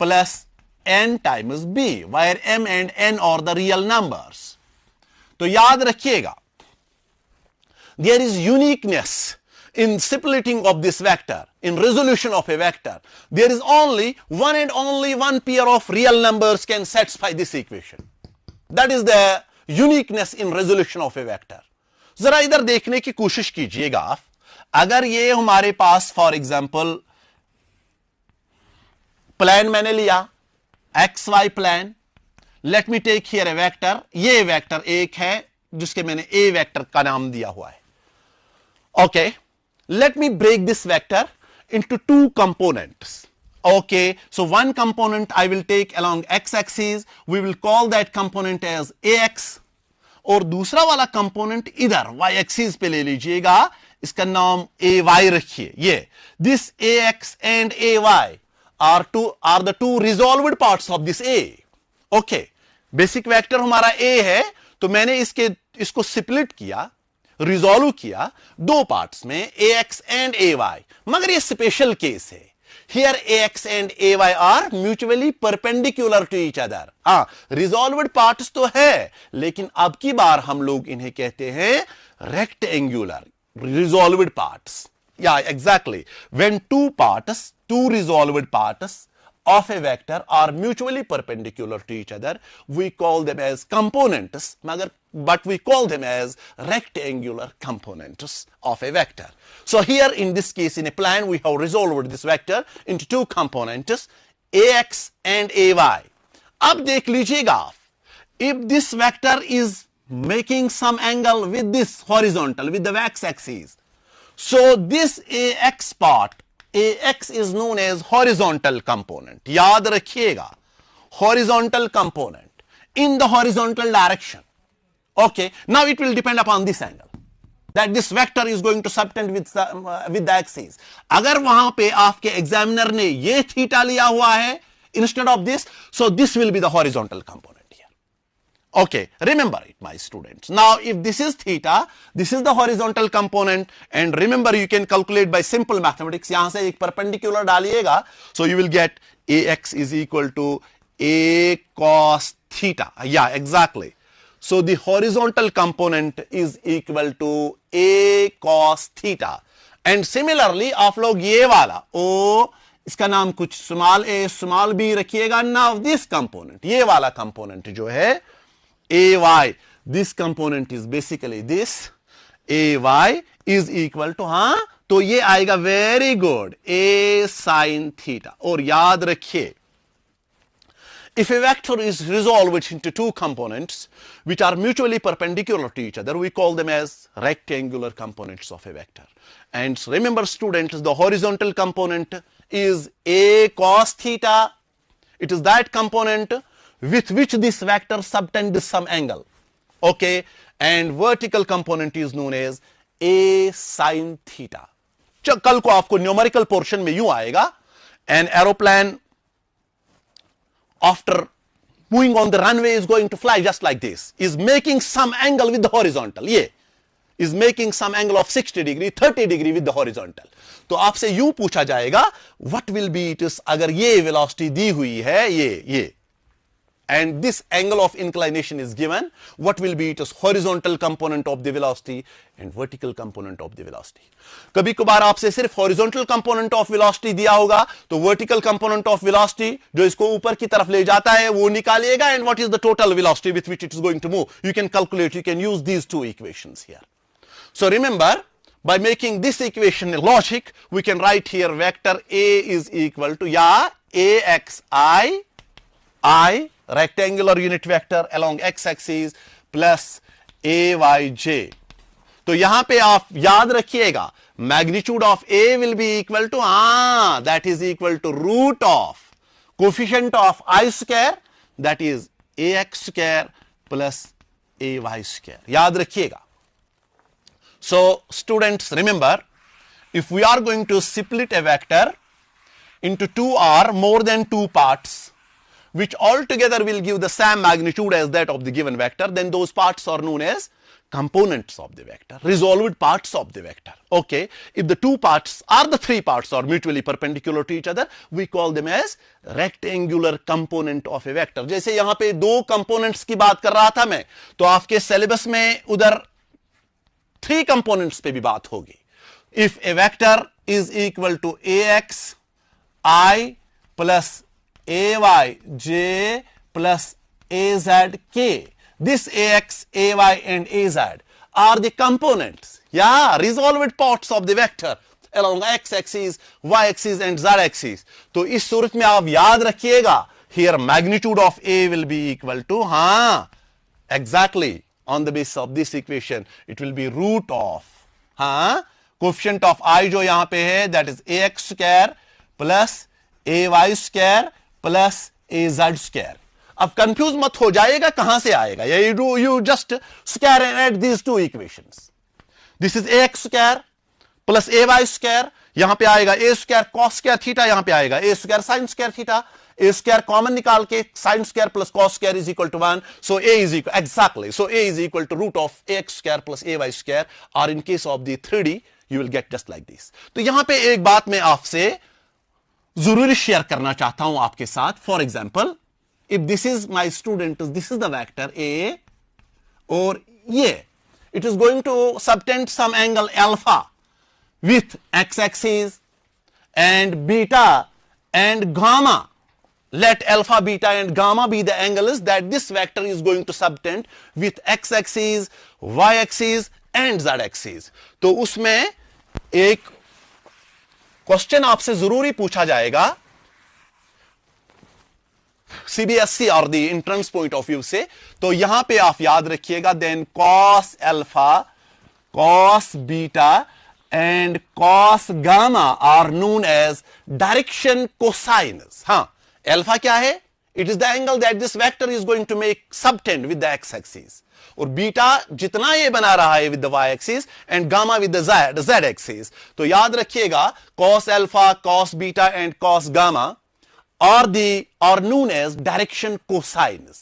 plus n times b, where m and n are the real numbers. तो याद रखिएगा, there is uniqueness in splitting of this vector, in resolution of a vector. There is only one pair of real numbers can satisfy this equation. That is the uniqueness in resolution of a vector. जरा इधर देखने की कोशिश कीजिएगा आप, अगर ये हमारे पास फॉर एग्जाम्पल प्लान मैंने लिया, X Y plane, let me take here a vector, ये वेक्टर एक है जिसके मैंने ए वेक्टर का नाम दिया हुआ है। Okay, let me break this vector into two components. Okay, so one component I will take along x-axis, we will call that component as ax, और दूसरा वाला component इधर y-axis पे ले लीजिएगा, इसका नाम ay रखिए। ये this ax and ay are the two resolved parts of this a. Okay, basic vector हमारा a है, तो मैंने इसको split किया, रिजॉल्व किया दो पार्ट्स में, ax एंड ay, मगर ये स्पेशल केस है। Here ax and ay are mutually perpendicular to each other. Resolved parts तो है, लेकिन अब की बार हम लोग इन्हें कहते हैं रेक्टेंगुलर रिजॉल्व्ड पार्ट्स। या exactly, when two resolved parts of a vector are mutually perpendicular to each other, we call them as components, but we call them as rectangular components of a vector. So here in this case, in a plan, we have resolved this vector into two components, ax and ay. अब देख लीजिएगा आप, if this vector is making some angle with this horizontal, with the x-axis, so this ax part, ax is known as horizontal component. याद रखिएगा, horizontal component in the horizontal direction. Okay, now it will depend upon this angle that this vector is going to subtend with the axis. अगर वहां पे आपके examiner ने ये theta लिया हुआ है instead of this, so this will be the horizontal component here. Okay, remember it, my students. Now if this is theta, this is the horizontal component, and remember you can calculate by simple mathematics. यहां से एक perpendicular डालिएगा, so you will get ax is equal to a cos theta. Yeah, exactly. So the horizontal component is equal to a cos theta. And similarly, आप लोग ये वाला o, इसका नाम कुछ स्मॉल a स्मॉल b रखिएगा। Now this component, ये वाला component जो है ay, this component is basically this, ay is equal to, हाँ तो ये आएगा very good, a sin theta। और याद रखिए, if a vector is resolved into two components which are mutually perpendicular to each other, we call them as rectangular components of a vector. And remember students, the horizontal component is a cos theta. It is that component with which this vector subtends some angle. Okay, and vertical component is known as a sin theta. कल को आपको numerical portion में यूं आएगा, an aeroplane after moving on the runway is going to fly just like this, is making some angle with the horizontal, ये is making some angle of 60 degree, 30 degree with the horizontal. तो आपसे यूं पूछा जाएगा, what will be it is, अगर ये velocity दी हुई है, ये and this angle of inclination is given, what will be it is horizontal component of the velocity and vertical component of the velocity. कभी कभार आपसे सिर्फ horizontal component of velocity दिया होगा, तो vertical component of velocity जो इसको ऊपर की तरफ ले जाता है वो निकालिएगा, and what is the total velocity with which it is going to move, you can calculate, you can use these two equations here. So remember, by making this equation logic, we can write here vector a is equal to, yeah, axi, I, rectangular unit vector along x-axis plus ayj. तो यहां पे आप याद रखिएगा, magnitude of a will be equal to, that is equal to root of coefficient of I square, that is ax square plus ay square. याद रखिएगा. So students, remember, if we are going to split a vector into two or more than two parts, which altogether will give the same magnitude as that of the given vector, then those parts are known as components of the vector, resolved parts of the vector. Okay, if the two parts or the three parts are mutually perpendicular to each other, we call them as rectangular component of a vector. जैसे यहां पे दो components की बात कर रहा था मैं, तो आपके syllabus में उधर three components पे भी बात होगी. If a vector is equal to ax I plus ay j plus az k, this ax, ay and az are the components, resolved parts of the vector along x-axis, y-axis and z-axis. तो इस सूरत में आप याद रखिएगा, here magnitude of a will be equal to, exactly on the basis of this equation it will be root of, coefficient of I जो यहां पे है, that is ax square plus ay square plus az square. अब confuse मत हो जाएगा कहां से आएगा, you just square and add these two equations. This is ax square plus ay square, यहां पे आएगा a square cos square theta, यहां पे आएगा a square sin square theta, a square common निकाल के sin square plus cos square is equal to 1, so a is equal, exactly, so a is equal to root of ax square plus ay square, or in case of the 3D you will get just like this. तो यहां पे एक बात मैं आपसे जरूरी share करना चाहता हूं आपके साथ. For example, if this is my student, this is the vector a, or it is going to subtend some angle alpha with x-axis and beta and gamma. Let alpha, beta and gamma be the angles that this vector is going to subtend with x-axis, y-axis and z-axis. तो उसमें एक question आपसे जरूरी पूछा जाएगा CBSE और the entrance point of view से. तो यहां पे आप याद रखिएगा, then cos alpha, cos beta and cos gamma are known as direction cosines. Alpha क्या है? It is the angle that this vector is going to make subtend with the X axis, और बीटा जितना ये बना रहा है with the Y axis and gamma with the Z axis. तो याद रखिएगा, cos alpha, cos beta and cos gamma are known as direction cosines.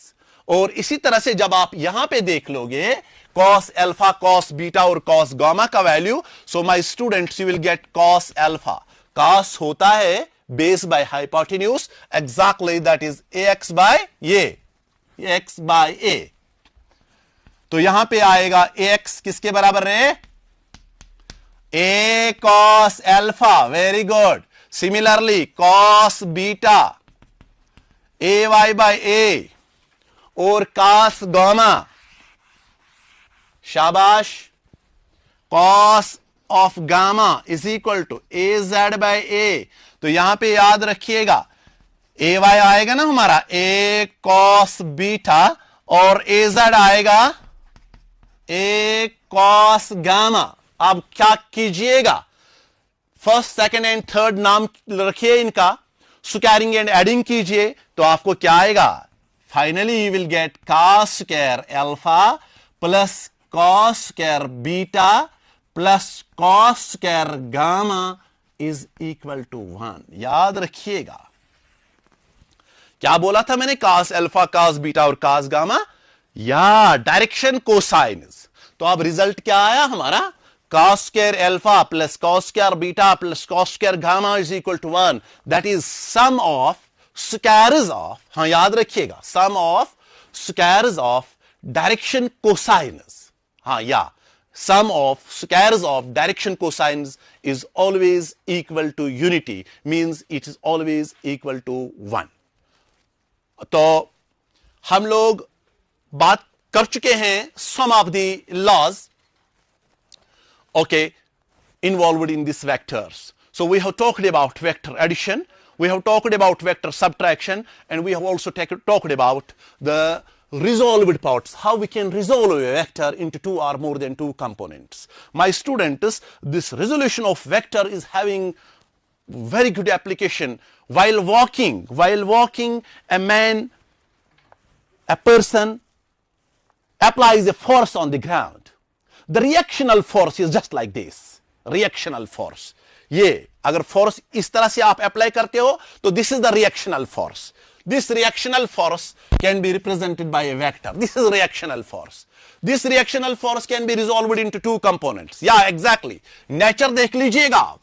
और इसी तरह से जब आप यहां पे देख लोगे cos alpha, cos beta और cos gamma का value, so my students you will get cos alpha. cos होता है base by hypotenuse, exactly that is ax by a, x by a. तो यहां पे आएगा ax किसके बराबर है? a cos alpha. Very good. Similarly, cos beta, ay by a, और cos gamma, शाबाश, cos of gamma is equal to az by a. तो यहां पे याद रखिएगा, ay आएगा ना हमारा a cos beta, और az आएगा a cos gamma. अब क्या कीजिएगा, फर्स्ट, सेकंड एंड थर्ड नाम रखिए इनका, स्क्वायरिंग एंड एडिंग कीजिए, तो आपको क्या आएगा? Finally you will get cos square alpha plus cos square beta plus cos square gamma is equal to 1. याद रखिएगा, क्या बोला था मैंने? cos अल्फा, cos बीटा और cos गामा, डायरेक्शन कोसाइनस. तो अब रिजल्ट क्या आया हमारा? cos square alpha plus cos square beta plus cos square gamma is equal to 1. That is sum of squares of, याद रखिएगा, sum of squares of direction cosines. Sum of squares of direction cosines is always equal to unity, means it is always equal to 1. तो हम लोग बात कर चुके हैं some of the laws involved in these vectors. So we have talked about vector addition, we have talked about vector subtraction, and we have also talked about the resolved parts, how we can resolve a vector into two or more than two components. My students, this resolution of vector is having very good application while walking. A person applies a force on the ground. The reactional force is just like this. Reactional force. ये अगर force इस तरह से आप apply करते हो, तो this is the reactional force. This reactional force can be represented by a vector. This is reactional force. This reactional force can be resolved into two components. Yeah, exactly. Nature देख लीजिएगा आप.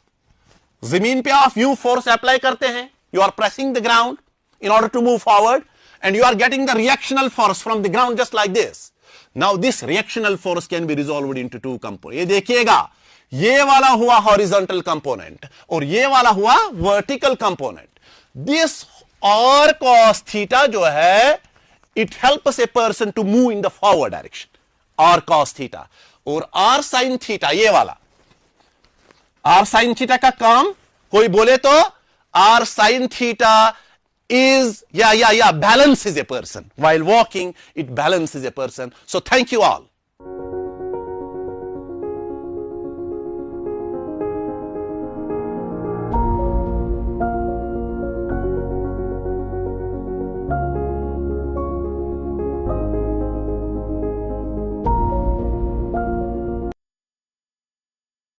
जमीन पे आप यूं फोर्स अप्लाई करते हैं. You are pressing the ground in order to move forward, and you are getting the reactional force from the ground just like this. Now this reactional force can be resolved into two components. ये देखिएगा, ये वाला हुआ horizontal component और ये वाला हुआ vertical component. This r cos theta जो है, it helps a person to move in the forward direction. r cos theta और r sin theta ये वाला. r sin theta का काम कोई बोले तो r sin theta is balances a person while walking. It balances a person. So thank you all.